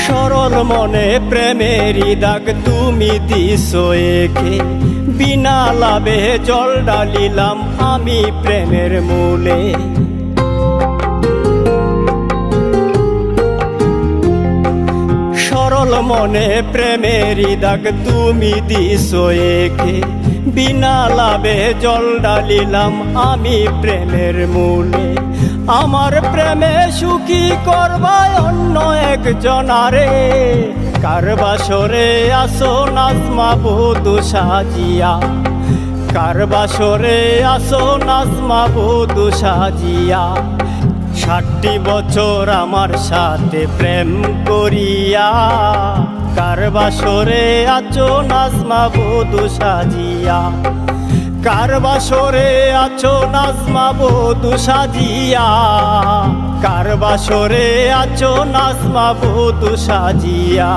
সরল মনে প্রেমেরই দাগ তুমি দিছো একে, বিনা লাভে জল ঢালিলাম আমি প্রেমের মূলে। সরল মনে প্রেমেরই দাগ তুমি দিছো একে, বিনা লাভে জল ঢালিলাম আমি প্রেমের মূলে। আমার প্রেমে সুখী করবায় অন্য একজনারে, কার বাসরে আসো নাজমা বধূ সাজিয়া, কার বাসরে আসো নাজমা বধূ সাজিয়া। 60 বছর আমার সাথে প্রেম করিয়া, কার বাসরে আছো নাজমা বধূ সাজিয়া, কার বাসরে আছো নাজমা বধূ সাজিয়া, কার বাসরে আছো নাজমা বধূ সাজিয়া।